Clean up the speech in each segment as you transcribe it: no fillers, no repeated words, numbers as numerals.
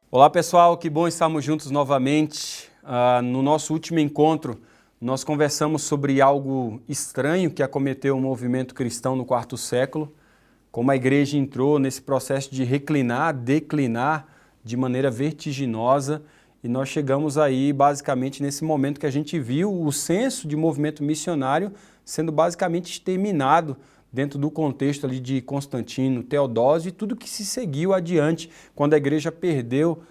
Olá pessoal, que bom estarmos juntos novamente. No nosso último encontro, nós conversamos sobre algo estranho que acometeu o movimento cristão no quarto século, como a igreja entrou nesse processo de declinar de maneira vertiginosa, e nós chegamos aí basicamente nesse momento que a gente viu o senso de movimento missionário sendo basicamente exterminado dentro do contexto ali de Constantino, Teodósio e tudo que se seguiu adiante quando a igreja perdeu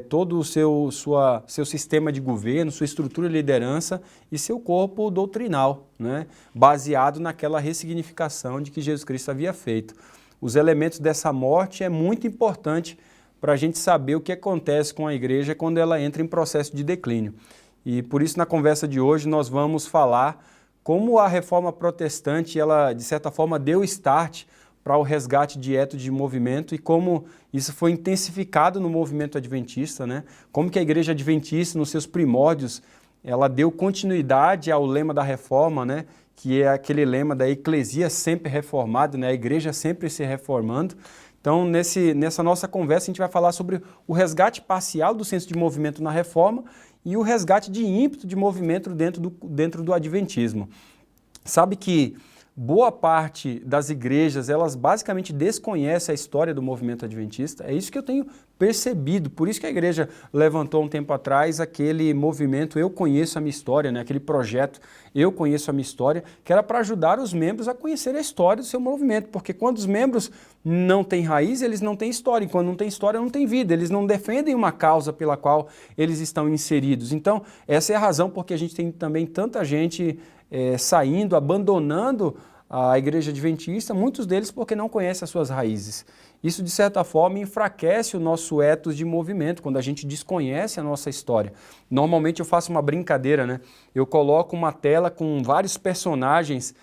todo o seu sistema de governo, sua estrutura de liderança e seu corpo doutrinal, né? Baseado naquela ressignificação de que Jesus Cristo havia feito. Os elementos dessa morte é muito importante para a gente saber o que acontece com a igreja quando ela entra em processo de declínio. E por isso, na conversa de hoje, nós vamos falar como a reforma protestante, ela de certa forma deu start para o resgate direto de movimento e como isso foi intensificado no movimento adventista, né? Como que a igreja adventista, nos seus primórdios, ela deu continuidade ao lema da reforma, né? Que é aquele lema da eclesia sempre reformada, né? A igreja sempre se reformando. Então, nessa nossa conversa, a gente vai falar sobre o resgate parcial do senso de movimento na reforma e o resgate de ímpeto de movimento dentro do adventismo. Sabe que boa parte das igrejas, elas basicamente desconhecem a história do movimento adventista? É isso que eu tenho percebido, por isso que a igreja levantou um tempo atrás aquele movimento Eu Conheço a Minha História, né? Aquele projeto Eu Conheço a Minha História, que era para ajudar os membros a conhecer a história do seu movimento, porque quando os membros não têm raiz, eles não têm história, e quando não tem história, não tem vida, eles não defendem uma causa pela qual eles estão inseridos. Então, essa é a razão porque a gente tem também tanta gente saindo, abandonando a igreja adventista, muitos deles porque não conhecem as suas raízes. Isso, de certa forma, enfraquece o nosso ethos de movimento, quando a gente desconhece a nossa história. Normalmente eu faço uma brincadeira, né? Eu coloco uma tela com vários personagens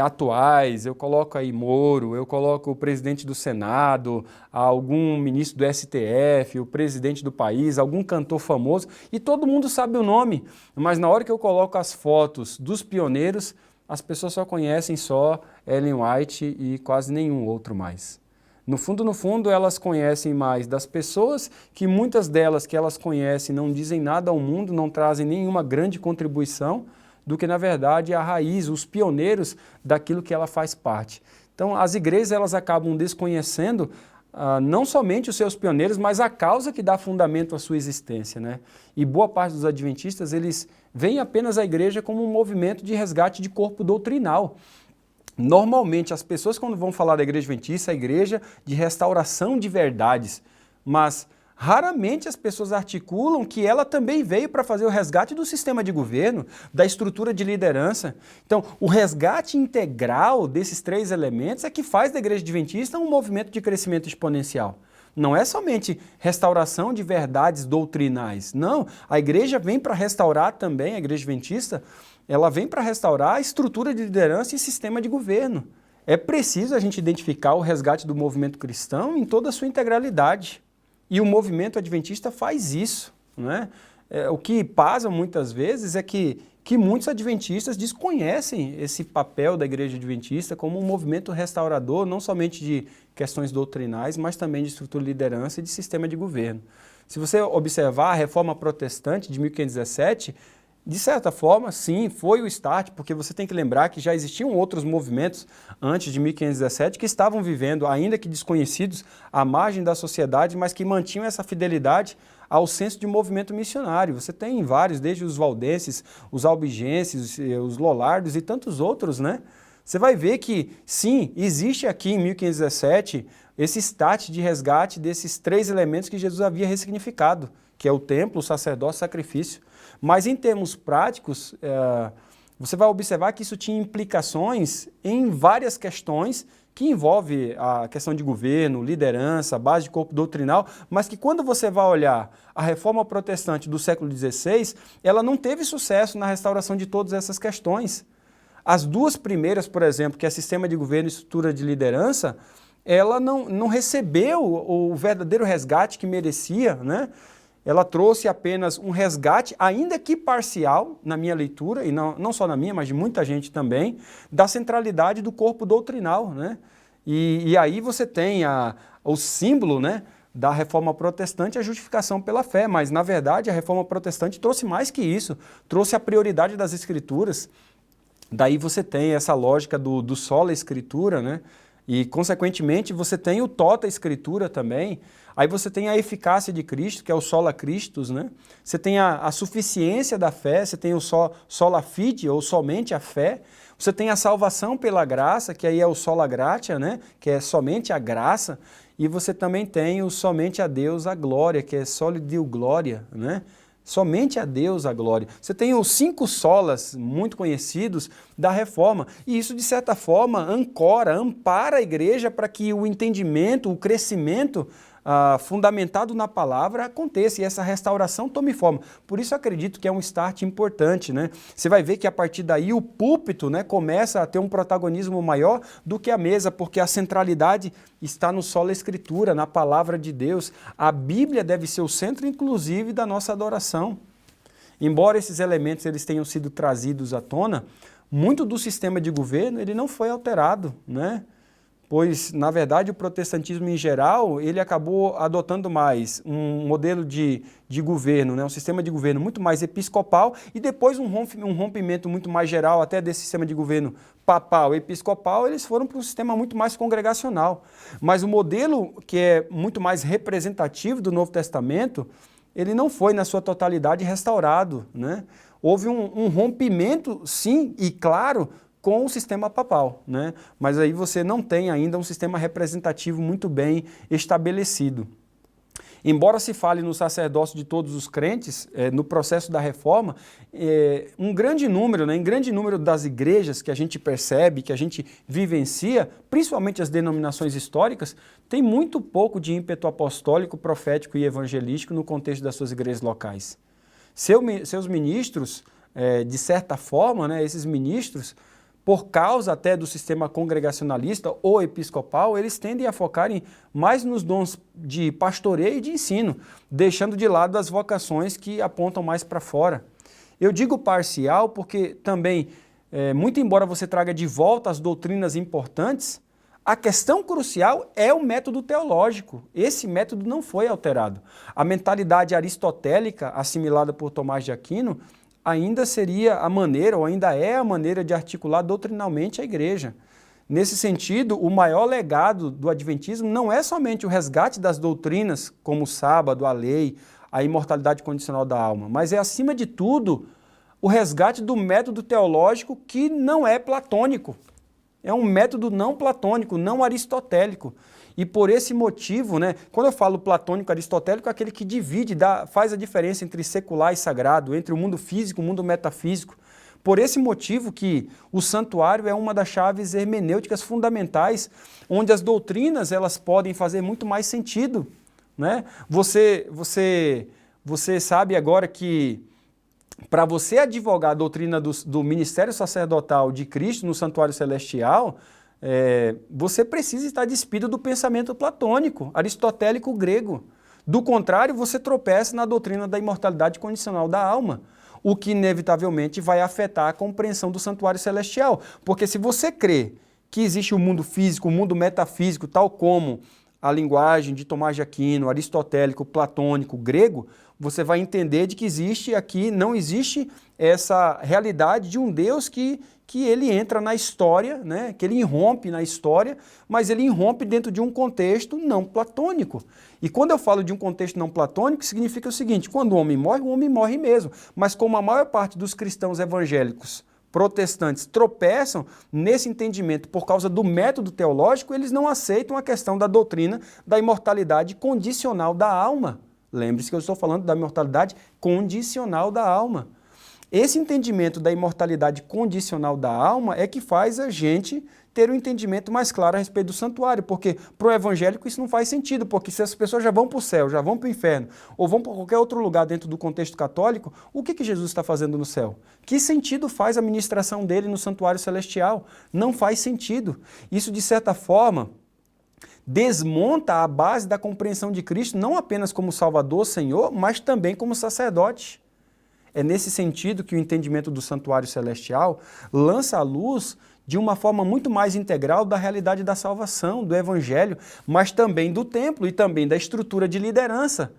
atuais, eu coloco aí Moro, eu coloco o presidente do Senado, algum ministro do STF, o presidente do país, algum cantor famoso, e todo mundo sabe o nome, mas na hora que eu coloco as fotos dos pioneiros, as pessoas só conhecem só Ellen White e quase nenhum outro mais. No fundo, elas conhecem mais das pessoas, que muitas delas que elas conhecem não dizem nada ao mundo, não trazem nenhuma grande contribuição, do que, na verdade, a raiz, os pioneiros daquilo que ela faz parte. Então, as igrejas elas acabam desconhecendo não somente os seus pioneiros, mas a causa que dá fundamento à sua existência, né? E boa parte dos adventistas, eles veem apenas a igreja como um movimento de resgate de corpo doutrinal. Normalmente, as pessoas quando vão falar da igreja adventista, a igreja de restauração de verdades, mas raramente as pessoas articulam que ela também veio para fazer o resgate do sistema de governo, da estrutura de liderança. Então, o resgate integral desses três elementos é que faz da igreja adventista um movimento de crescimento exponencial. Não é somente restauração de verdades doutrinais. Não, a igreja vem para restaurar também, a igreja adventista, ela vem para restaurar a estrutura de liderança e sistema de governo. É preciso a gente identificar o resgate do movimento cristão em toda a sua integralidade. E o movimento adventista faz isso, né? O que pasa muitas vezes é que muitos adventistas desconhecem esse papel da igreja adventista como um movimento restaurador, não somente de questões doutrinais, mas também de estrutura de liderança e de sistema de governo. Se você observar a reforma protestante de 1517, de certa forma, sim, foi o start, porque você tem que lembrar que já existiam outros movimentos antes de 1517 que estavam vivendo, ainda que desconhecidos, à margem da sociedade, mas que mantinham essa fidelidade ao senso de movimento missionário. Você tem vários, desde os valdenses, os albigenses, os lollardos e tantos outros, né? Você vai ver que, sim, existe aqui em 1517 esse start de resgate desses três elementos que Jesus havia ressignificado, que é o templo, o sacerdócio e o sacrifício. Mas em termos práticos, você vai observar que isso tinha implicações em várias questões que envolvem a questão de governo, liderança, base de corpo doutrinal, mas que quando você vai olhar a reforma protestante do século XVI, ela não teve sucesso na restauração de todas essas questões. As duas primeiras, por exemplo, que é sistema de governo e estrutura de liderança, ela não recebeu o verdadeiro resgate que merecia, né? Ela trouxe apenas um resgate, ainda que parcial, na minha leitura, e não só na minha, mas de muita gente também, da centralidade do corpo doutrinal, né? E aí você tem o símbolo, né, da Reforma Protestante a justificação pela fé, mas na verdade a Reforma Protestante trouxe mais que isso, trouxe a prioridade das Escrituras. Daí você tem essa lógica do sola Escritura, né? E consequentemente você tem o tota Escritura também. Aí você tem a eficácia de Cristo, que é o sola Christus, né? Você tem a suficiência da fé, você tem o sola fide, ou somente a fé. Você tem a salvação pela graça, que aí é o sola gratia, né? Que é somente a graça. E você também tem o somente a Deus a glória, que é soli Deo gloria, né? Somente a Deus a glória. Você tem os 5 solas muito conhecidos da Reforma, e isso, de certa forma, ampara a igreja para que o entendimento, o crescimento fundamentado na palavra aconteça e essa restauração tome forma. Por isso eu acredito que é um start importante, né? Você vai ver que a partir daí o púlpito, né, começa a ter um protagonismo maior do que a mesa, porque a centralidade está no sola Escritura, na palavra de Deus. A Bíblia deve ser o centro, inclusive, da nossa adoração. Embora esses elementos eles tenham sido trazidos à tona, muito do sistema de governo ele não foi alterado, né? Pois, na verdade, o protestantismo em geral, ele acabou adotando mais um modelo de governo, né? Um sistema de governo muito mais episcopal e depois um rompimento muito mais geral até desse sistema de governo papal, episcopal, eles foram para um sistema muito mais congregacional. Mas o modelo que é muito mais representativo do Novo Testamento, ele não foi na sua totalidade restaurado, né? Houve um rompimento, sim, e claro, com o sistema papal, né? Mas aí você não tem ainda um sistema representativo muito bem estabelecido. Embora se fale no sacerdócio de todos os crentes, no processo da reforma, um grande número, né, em grande número das igrejas que a gente percebe, que a gente vivencia, principalmente as denominações históricas, tem muito pouco de ímpeto apostólico, profético e evangelístico no contexto das suas igrejas locais. Seus ministros, de certa forma, né, esses ministros, por causa até do sistema congregacionalista ou episcopal, eles tendem a focarem mais nos dons de pastoreio e de ensino, deixando de lado as vocações que apontam mais para fora. Eu digo parcial porque também, muito embora você traga de volta as doutrinas importantes, a questão crucial é o método teológico. Esse método não foi alterado. A mentalidade aristotélica, assimilada por Tomás de Aquino, ainda seria a maneira, ou ainda é a maneira de articular doutrinalmente a igreja. Nesse sentido, o maior legado do adventismo não é somente o resgate das doutrinas, como o sábado, a lei, a imortalidade condicional da alma, mas é, acima de tudo, o resgate do método teológico que não é platônico. É um método não platônico, não aristotélico. E por esse motivo, né, quando eu falo platônico, aristotélico, é aquele que divide, faz a diferença entre secular e sagrado, entre o mundo físico e o mundo metafísico. Por esse motivo que o santuário é uma das chaves hermenêuticas fundamentais, onde as doutrinas elas podem fazer muito mais sentido, né? Você sabe agora que para você advogar a doutrina do ministério sacerdotal de Cristo no santuário celestial, você precisa estar despido do pensamento platônico, aristotélico grego. Do contrário, você tropeça na doutrina da imortalidade condicional da alma, o que inevitavelmente vai afetar a compreensão do santuário celestial. Porque se você crê que existe o mundo físico, o mundo metafísico, tal como a linguagem de Tomás de Aquino, aristotélico, platônico, grego, você vai entender de que não existe essa realidade de um Deus que ele entra na história, né? Que ele irrompe na história, mas ele irrompe dentro de um contexto não platônico. E quando eu falo de um contexto não platônico, significa o seguinte: quando o homem morre mesmo. Mas como a maior parte dos cristãos evangélicos protestantes tropeçam nesse entendimento por causa do método teológico, eles não aceitam a questão da doutrina da imortalidade condicional da alma. Lembre-se que eu estou falando da imortalidade condicional da alma. Esse entendimento da imortalidade condicional da alma é que faz a gente ter um entendimento mais claro a respeito do santuário, porque para o evangélico isso não faz sentido, porque se as pessoas já vão para o céu, já vão para o inferno, ou vão para qualquer outro lugar dentro do contexto católico, o que Jesus está fazendo no céu? Que sentido faz a ministração dele no santuário celestial? Não faz sentido. Isso, de certa forma, desmonta a base da compreensão de Cristo, não apenas como Salvador, Senhor, mas também como sacerdote. É nesse sentido que o entendimento do santuário celestial lança a luz de uma forma muito mais integral da realidade da salvação, do evangelho, mas também do templo e também da estrutura de liderança.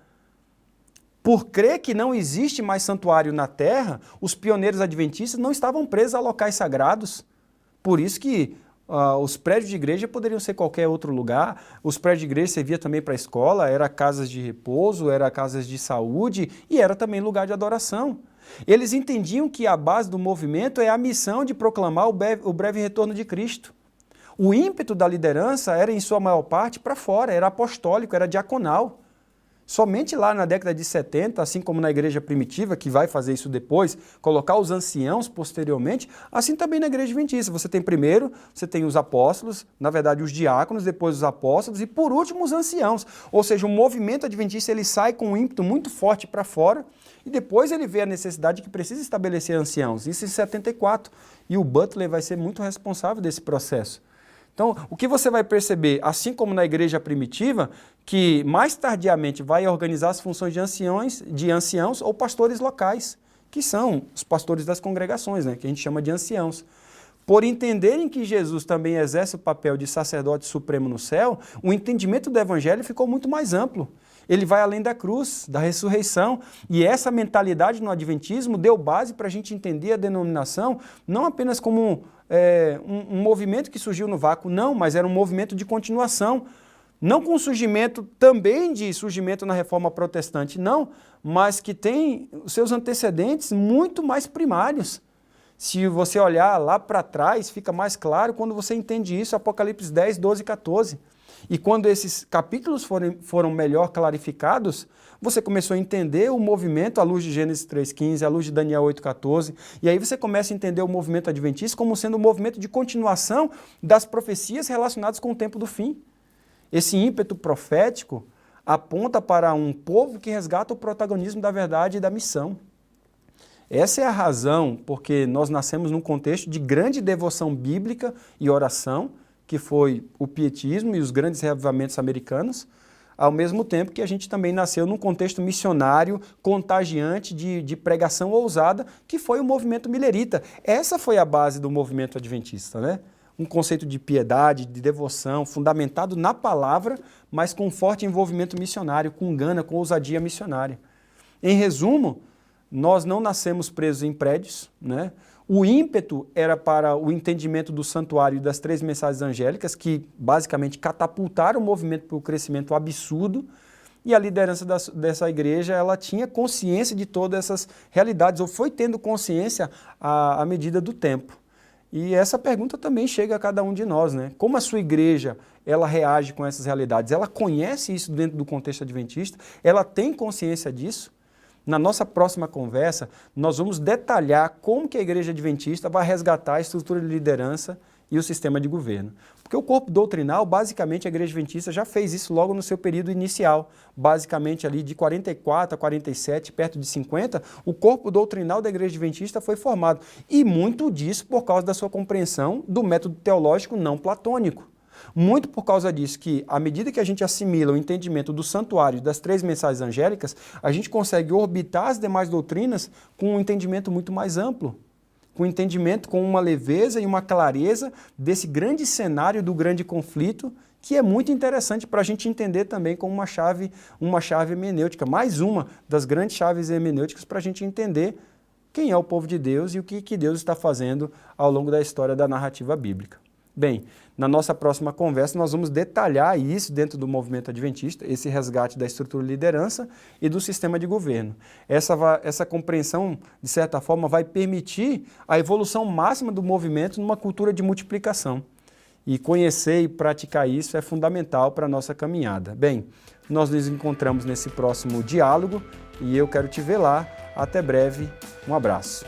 Por crer que não existe mais santuário na terra, os pioneiros adventistas não estavam presos a locais sagrados. Por isso que os prédios de igreja poderiam ser qualquer outro lugar, os prédios de igreja serviam também para a escola, era casas de repouso, era casas de saúde e era também lugar de adoração. Eles entendiam que a base do movimento é a missão de proclamar o breve retorno de Cristo. O ímpeto da liderança era, em sua maior parte, para fora, era apostólico, era diaconal. Somente lá na década de 70, assim como na igreja primitiva, que vai fazer isso depois, colocar os anciãos posteriormente, assim também na igreja adventista. Você tem os apóstolos, na verdade os diáconos, depois os apóstolos e por último os anciãos. Ou seja, o movimento adventista ele sai com um ímpeto muito forte para fora e depois ele vê a necessidade que precisa estabelecer anciãos. Isso em 74. E o Butler vai ser muito responsável desse processo. Então, o que você vai perceber, assim como na igreja primitiva, que mais tardiamente vai organizar as funções de anciãos ou pastores locais, que são os pastores das congregações, né, que a gente chama de anciãos. Por entenderem que Jesus também exerce o papel de sacerdote supremo no céu, o entendimento do evangelho ficou muito mais amplo. Ele vai além da cruz, da ressurreição, e essa mentalidade no adventismo deu base para a gente entender a denominação não apenas como um movimento que surgiu no vácuo, não, mas era um movimento de continuação, não com surgimento também de surgimento na Reforma Protestante, não, mas que tem os seus antecedentes muito mais primários. Se você olhar lá para trás, fica mais claro quando você entende isso, Apocalipse 10, 12 e 14. E quando esses capítulos foram melhor clarificados, você começou a entender o movimento à luz de Gênesis 3,15, à luz de Daniel 8,14, e aí você começa a entender o movimento adventista como sendo um movimento de continuação das profecias relacionadas com o tempo do fim. Esse ímpeto profético aponta para um povo que resgata o protagonismo da verdade e da missão. Essa é a razão porque nós nascemos num contexto de grande devoção bíblica e oração, que foi o pietismo e os grandes reavivamentos americanos, ao mesmo tempo que a gente também nasceu num contexto missionário, contagiante de pregação ousada, que foi o movimento milerita. Essa foi a base do movimento adventista, né? Um conceito de piedade, de devoção, fundamentado na palavra, mas com forte envolvimento missionário, com gana, com ousadia missionária. Em resumo, nós não nascemos presos em prédios, né? O ímpeto era para o entendimento do santuário e das 3 mensagens angélicas, que basicamente catapultaram o movimento para o crescimento absurdo, e a liderança dessa igreja ela tinha consciência de todas essas realidades, ou foi tendo consciência à medida do tempo. E essa pergunta também chega a cada um de nós, né? Como a sua igreja ela reage com essas realidades? Ela conhece isso dentro do contexto adventista? Ela tem consciência disso? Na nossa próxima conversa, nós vamos detalhar como que a igreja adventista vai resgatar a estrutura de liderança e o sistema de governo. Porque o corpo doutrinal, basicamente, a igreja adventista já fez isso logo no seu período inicial. Basicamente, ali de 44 a 47, perto de 50, o corpo doutrinal da igreja adventista foi formado. E muito disso por causa da sua compreensão do método teológico não platônico. Muito por causa disso que, à medida que a gente assimila o entendimento do santuário e das 3 mensagens angélicas, a gente consegue orbitar as demais doutrinas com um entendimento muito mais amplo, com um entendimento com uma leveza e uma clareza desse grande cenário do grande conflito, que é muito interessante para a gente entender também como uma chave hermenêutica, mais uma das grandes chaves hermenêuticas para a gente entender quem é o povo de Deus e o que Deus está fazendo ao longo da história da narrativa bíblica. Bem, na nossa próxima conversa nós vamos detalhar isso dentro do movimento adventista, esse resgate da estrutura de liderança e do sistema de governo. Essa compreensão, de certa forma, vai permitir a evolução máxima do movimento numa cultura de multiplicação. E conhecer e praticar isso é fundamental para a nossa caminhada. Bem, nós nos encontramos nesse próximo diálogo e eu quero te ver lá. Até breve, um abraço.